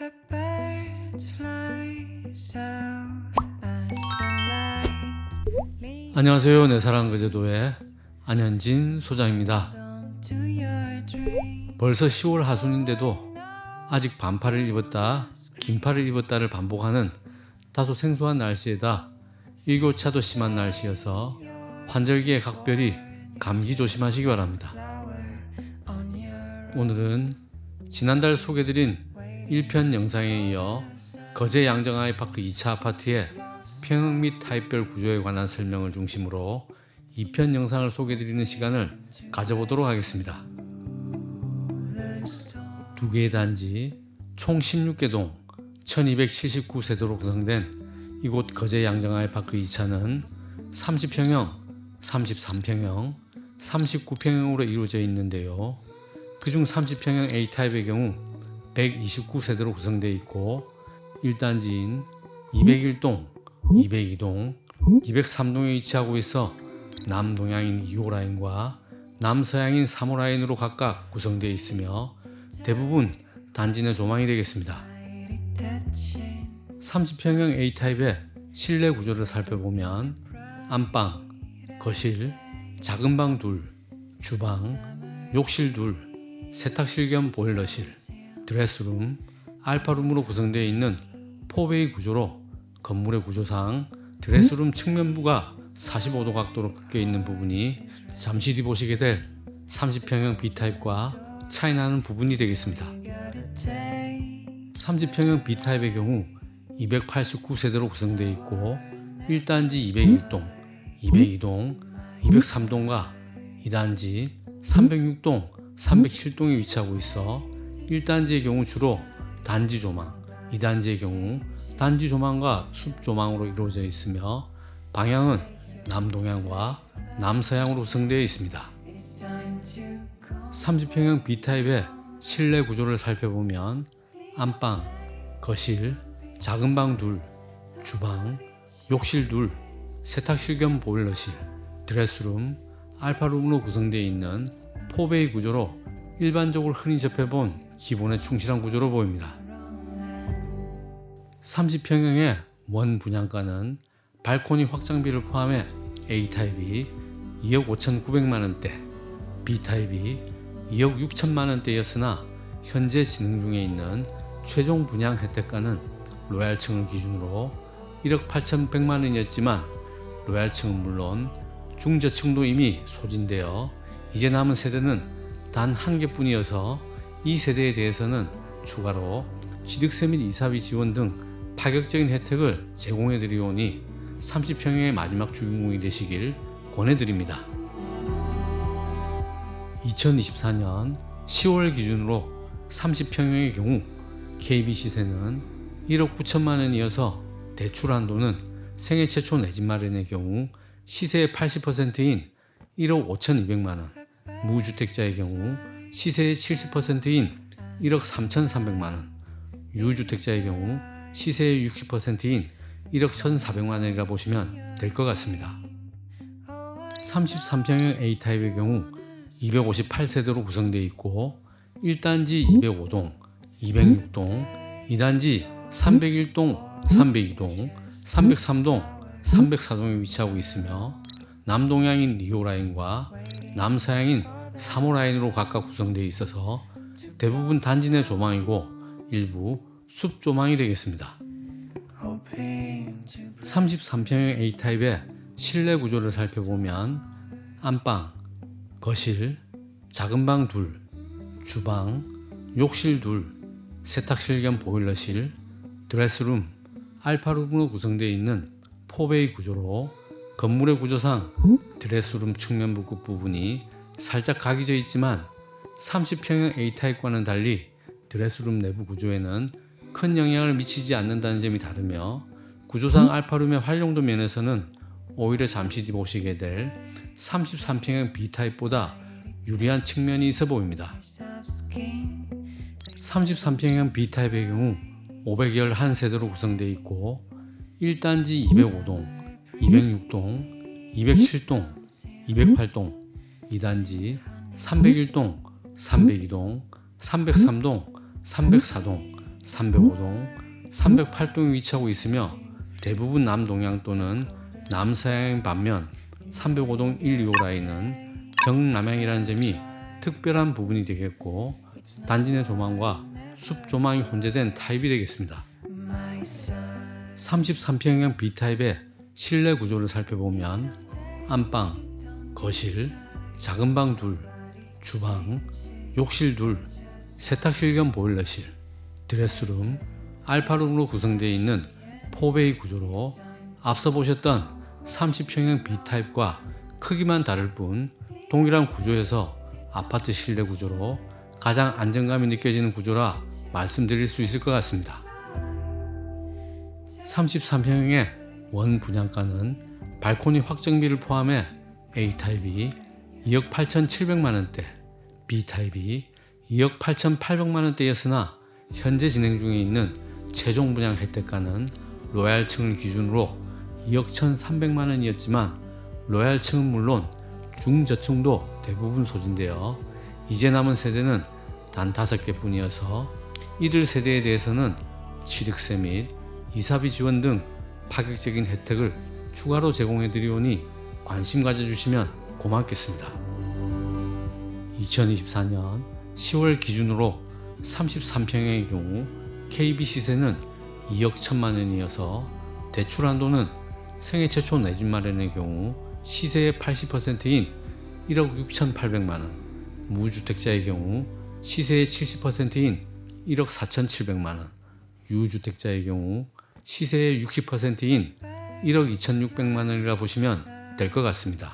The birds fly south and the light 안녕하세요. 내 사랑 그제도의 안현진 소장입니다. leads to your dream. 벌써 10월 하순인데도 아직 반팔을 입었다 긴팔을 입었다를 반복하는 다소 생소한 날씨에다 일교차도 심한 날씨여서 환절기에 각별히 감기 조심하시기 바랍니다. On your 오늘은 지난달 소개드린 1편 영상에 이어 거제 양정아이파크 2차 아파트의 평형 및 타입별 구조에 관한 설명을 중심으로 2편 영상을 소개드리는 시간을 가져보도록 하겠습니다. 두 개의 단지 총 16개 동 1279세대로 구성된 이곳 거제 양정아이파크 2차는 30평형, 33평형, 39평형으로 이루어져 있는데요. 그중 30평형 A타입의 경우 129세대로 구성되어 있고 1단지인 201동, 202동, 203동에 위치하고 있어 남동향인 2호 라인과 남서향인 3호 라인으로 각각 구성되어 있으며 대부분 단지 내 조망이 되겠습니다. touching 30평형 A타입의 실내 구조를 살펴보면 안방, 거실, 작은 방 둘, 주방, 욕실 둘, 세탁실 겸 보일러실, 드레스룸, 알파룸으로 구성되어 있는 4베이 구조로 건물의 구조상 드레스룸 측면부가 45도 각도로 꺾여 있는 부분이 잠시 뒤 보시게 될 30평형 B타입과 차이나는 부분이 되겠습니다. gotta take 30평형 B타입의 경우 289세대로 구성되어 있고 1단지 201동, 202동, 203동과 2단지 306동, 307동에 위치하고 있어 1단지의 경우 주로 단지 조망, 2단지의 경우 단지 조망과 숲 조망으로 이루어져 있으며 방향은 남동향과 남서향으로 구성되어 있습니다. it's time to go 30평형 B타입의 실내 구조를 살펴보면 안방, 거실, 작은 방 둘, 주방, 욕실 둘, 세탁실 겸 보일러실, 드레스룸, 알파룸으로 구성되어 있는 4베이 구조로 일반적으로 흔히 접해본 기본에 충실한 구조로 보입니다. 30평형의 원 분양가는 발코니 확장비를 포함해 A타입이 2억 5,900만원대, B타입이 2억 6천만원대였으나 현재 진행 중에 있는 최종 분양 혜택가는 로얄층을 기준으로 1억 8,100만원이었지만 로얄층은 물론 중저층도 이미 소진되어 이제 남은 세대는 단 한 개뿐이어서 이 세대에 대해서는 추가로 취득세 및 이사비 지원 등 파격적인 혜택을 제공해 드리오니 30평형의 마지막 주인공이 되시길 권해드립니다. 2024년 10월 기준으로 30평형의 경우 KB 시세는 1억 9천만 원이어서 대출 한도는 생애 최초 내 집 마련의 경우 시세의 80%인 1억 5,200만 원, 무주택자의 경우 시세의 70%인 1억 3,300만 원, 유주택자의 경우 시세의 60%인 1억 1,400만 원이라 보시면 될 것 같습니다. 33평형 A타입의 경우 258세대로 구성되어 있고 1단지 205동, 206동, 2단지 301동, 302동, 303동, 304동에 위치하고 있으며 남동향인 2호 라인과 남서향인 3호 라인으로 각각 구성되어 있어서 대부분 단지 내 조망이고 일부 숲 조망이 되겠습니다. hoping to 33평형 A타입의 실내 구조를 살펴보면 안방, 거실, 작은 방 둘, 주방, 욕실 둘, 세탁실 겸 보일러실, 드레스룸, 알파룸으로 구성되어 있는 4베이 구조로 건물의 구조상 드레스룸 측면부 끝부분이 살짝 각이져 있지만 30평형 A타입과는 달리 드레스룸 내부 구조에는 큰 영향을 미치지 않는다는 점이 다르며 구조상 알파룸의 활용도 면에서는 오히려 잠시 뒤 보시게 될 33평형 B타입보다 유리한 측면이 있어 보입니다. skin 33평형 B타입의 경우 511세대로 구성되어 있고 1단지 205동, 206동, 207동, 208동, 2단지 301동, 302동, 303동, 304동, 305동, 308동에 위치하고 있으며 대부분 남동향 또는 남서향인 반면 305동 1, 2호 라인은 정남향이라는 점이 특별한 부분이 되겠고 단지 내 조망과 숲 조망이 혼재된 타입이 되겠습니다. 33평형 B타입의 실내 구조를 살펴보면 안방, 거실, 작은 방 둘, 주방, 욕실 둘, 세탁실 겸 보일러실, 드레스룸, 알파룸으로 구성되어 있는 4베이 구조로 앞서 보셨던 30평형 B타입과 크기만 다를 뿐 동일한 구조에서 아파트 실내 구조로 가장 안정감이 느껴지는 구조라 말씀드릴 수 있을 것 같습니다. 33평형의 원 분양가는 발코니 확정비를 포함해 A타입이 2억 8,700만원대, B타입이 2억 8,800만원대였으나 현재 진행 중에 있는 최종 분양 혜택가는 로얄층을 기준으로 2억 1,300만원이었지만 로얄층은 물론 중저층도 대부분 소진되어 이제 남은 세대는 단 5개 뿐이어서 이들 세대에 대해서는 취득세 및 이사비 지원 등 파격적인 혜택을 추가로 제공해 드리오니 관심 가져주시면 고맙겠습니다. 2024년 10월 기준으로 33평형의 경우 KB 시세는 2억 1천만원이어서 대출 한도는 생애 최초 내 집 마련의 경우 시세의 80%인 1억 6,800만원, 무주택자의 경우 시세의 70%인 1억 4,700만원, 유주택자의 경우 시세의 60%인 1억 2,600만원이라 보시면 될 것 같습니다.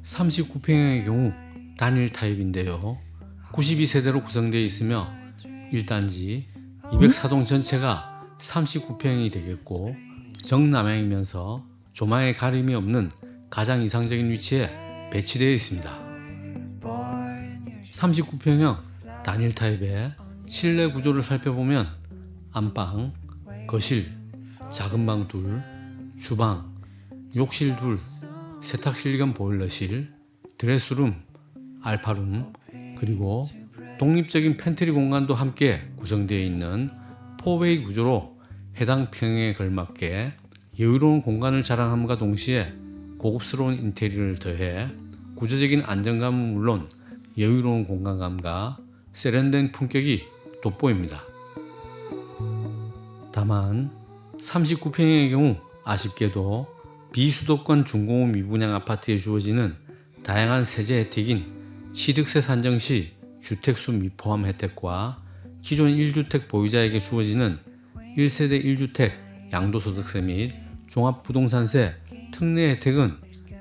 39평형의 경우 단일 타입인데요. 92세대로 구성되어 있으며 1단지 204동 전체가 39평형이 되겠고 정남향이면서 조망에 가림이 없는 가장 이상적인 위치에 배치되어 있습니다. 39평형 단일 타입의 실내 구조를 살펴보면 안방, 거실, 작은 방 둘, 주방, 욕실 둘, 세탁실 겸 보일러실, 드레스룸, 알파룸, 그리고 독립적인 팬트리 공간도 함께 구성되어 있는 4베이 구조로 해당 평형에 걸맞게 여유로운 공간을 자랑함과 동시에 고급스러운 인테리어를 더해 구조적인 안정감은 물론 여유로운 공간감과 세련된 품격이 돋보입니다. 다만 39평형의 경우 아쉽게도 비수도권 중공업 미분양 아파트에 주어지는 다양한 세제 혜택인 취득세 산정 시 주택수 미포함 혜택과 기존 1주택 보유자에게 주어지는 1세대 1주택 양도소득세 및 종합부동산세 특례 혜택은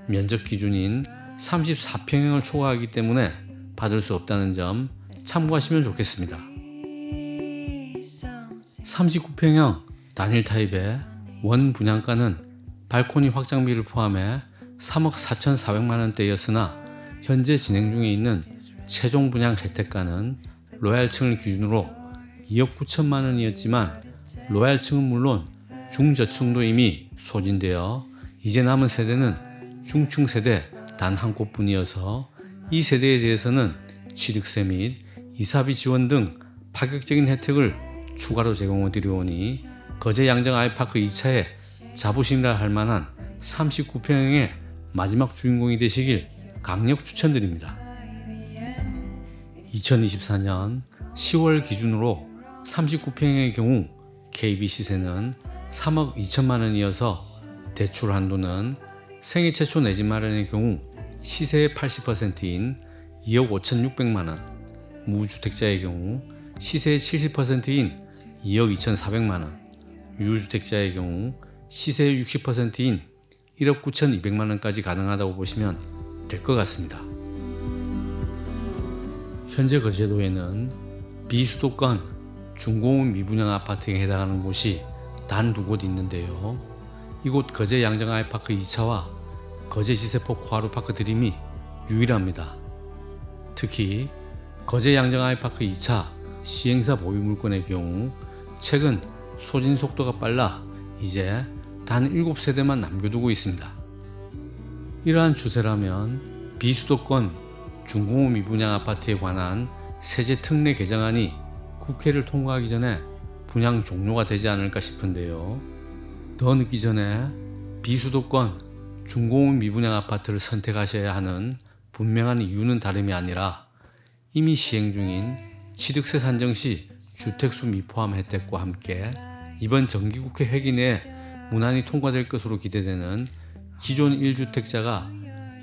면적 기준인 34평형을 초과하기 때문에 받을 수 없다는 점 참고하시면 좋겠습니다. 39평형 단일 타입의 원 분양가는 발코니 확장비를 포함해 3억 4,400만원대였으나 현재 진행 중에 있는 최종 분양 혜택가는 로얄층을 기준으로 2억 9천만원이었지만 로얄층은 물론 중저층도 이미 소진되어 이제 남은 세대는 중층 세대 단 한 곳뿐이어서 이 세대에 대해서는 취득세 및 이사비 지원 등 파격적인 혜택을 추가로 제공해 드리오니 거제 양정 아이파크 2차에 자부심이라 할 만한 39평형의 마지막 주인공이 되시길 강력 추천드립니다. 2024년 10월 기준으로 39평형의 경우 KB 시세는 3억 2천만원이어서 대출 한도는 생애 최초 내 집 마련의 경우 시세의 80%인 2억 5,600만원, 무주택자의 경우 시세의 70%인 2억 2,400만원, 유주택자의 경우 시세의 60%인 1억 9,200만원까지 가능하다고 보시면 될 것 같습니다. 현재 거제도에는 비수도권 중공업 미분양 아파트에 해당하는 곳이 단 2곳 있는데요. 이곳 거제 양정 아이파크 2차와 거제 지세포 코하루파크 드림이 유일합니다. 특히 거제 양정 아이파크 2차 시행사 보유 물건의 경우 최근 소진 속도가 빨라 이제 단 7세대만 남겨두고 있습니다. 이러한 추세라면 비수도권 중공업 미분양 아파트에 관한 세제 특례 개정안이 국회를 통과하기 전에 분양 종료가 되지 않을까 싶은데요. 더 늦기 전에 비수도권 중공업 미분양 아파트를 선택하셔야 하는 분명한 이유는 다름이 아니라 이미 시행 중인 취득세 산정 시 주택수 미포함 혜택과 함께 이번 정기국회 회기 내에 무난히 통과될 것으로 기대되는 기존 1주택자가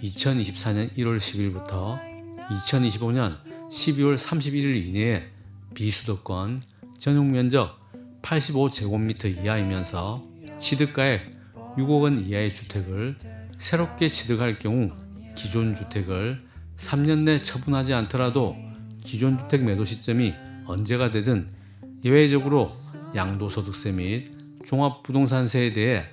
2024년 1월 10일부터 2025년 12월 31일 이내에 비수도권 전용면적 85제곱미터 이하이면서 취득가액 6억 원 이하의 주택을 새롭게 취득할 경우 기존 주택을 3년 내 처분하지 않더라도 기존 주택 매도 시점이 언제가 되든 예외적으로 양도소득세 및 종합부동산세에 대해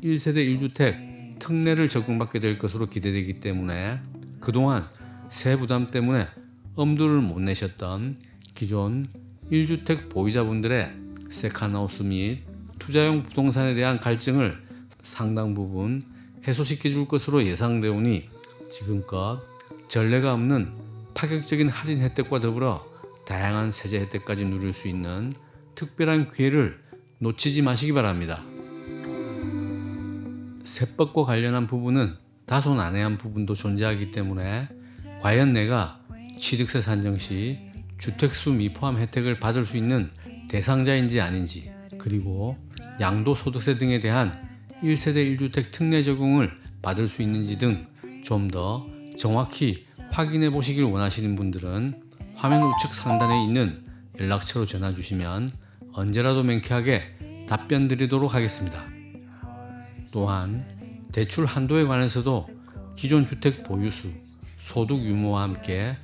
1세대 1주택 특례를 적용받게 될 것으로 기대되기 때문에 그동안 세 부담 때문에 엄두를 못 내셨던 기존 1주택 보유자분들의 세컨하우스 및 투자용 부동산에 대한 갈증을 상당 부분 해소시켜 줄 것으로 예상되오니 지금껏 전례가 없는 파격적인 할인 혜택과 더불어 다양한 세제 혜택까지 누릴 수 있는 특별한 기회를 놓치지 마시기 바랍니다. 세법과 관련한 부분은 다소 난해한 부분도 존재하기 때문에 과연 내가 취득세 산정 시 주택수 미포함 혜택을 받을 수 있는 대상자인지 아닌지, 그리고 양도소득세 등에 대한 1세대 1주택 특례 적용을 받을 수 있는지 등 좀 더 정확히 확인해 보시길 원하시는 분들은 화면 우측 상단에 있는 연락처로 전화 주시면 언제라도 명쾌하게 답변 드리도록 하겠습니다. 또한 대출 한도에 관해서도 기존 주택 보유수, 소득 유무와 함께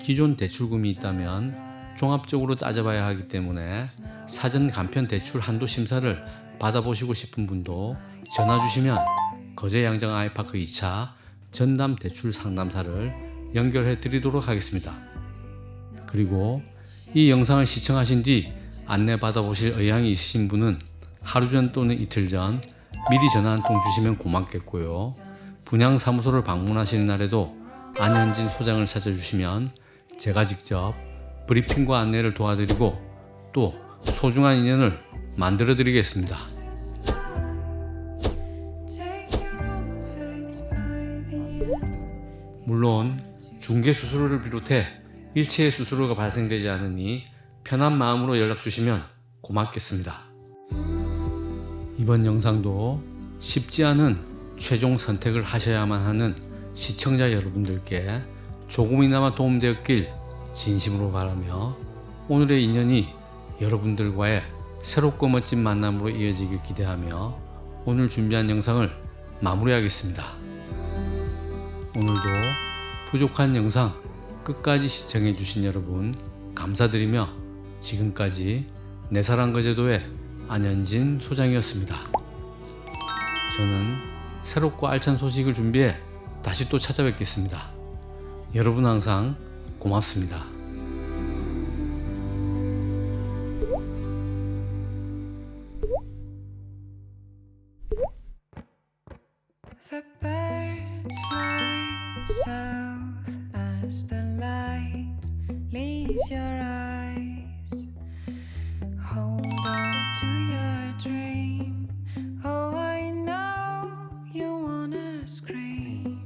기존 대출금이 있다면 종합적으로 따져봐야 하기 때문에 사전 간편 대출 한도 심사를 받아보시고 싶은 분도 전화 주시면 거제 양정 아이파크 2차 전담 대출 상담사를 연결해 드리도록 하겠습니다. 그리고 이 영상을 시청하신 뒤 안내 받아보실 의향이 있으신 분은 하루 전 또는 이틀 전 미리 전화 한 통 주시면 고맙겠고요. 분양사무소를 방문하시는 날에도 안현진 소장을 찾아주시면 제가 직접 브리핑과 안내를 도와드리고 또 소중한 인연을 만들어 드리겠습니다. Take your own fate by the end. 물론 중개 수수료를 비롯해 일체의 수수료가 발생되지 않으니 편한 마음으로 연락 주시면 고맙겠습니다. 이번 영상도 쉽지 않은 최종 선택을 하셔야만 하는 시청자 여러분들께 조금이나마 도움되었길 진심으로 바라며 오늘의 인연이 여러분들과의 새롭고 멋진 만남으로 이어지길 기대하며 오늘 준비한 영상을 마무리하겠습니다. 오늘도 부족한 영상 끝까지 시청해주신 여러분 감사드리며 지금까지 내 사랑 거제도의 안현진 소장이었습니다. 저는 새롭고 알찬 소식을 준비해 다시 또 찾아뵙겠습니다. 여러분 항상 고맙습니다. The birds fly south as the light leaves your eyes. Hold on to your dream. Oh, I know you wanna scream.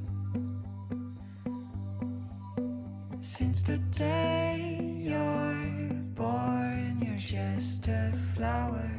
Since the day you're born, you're just a flower.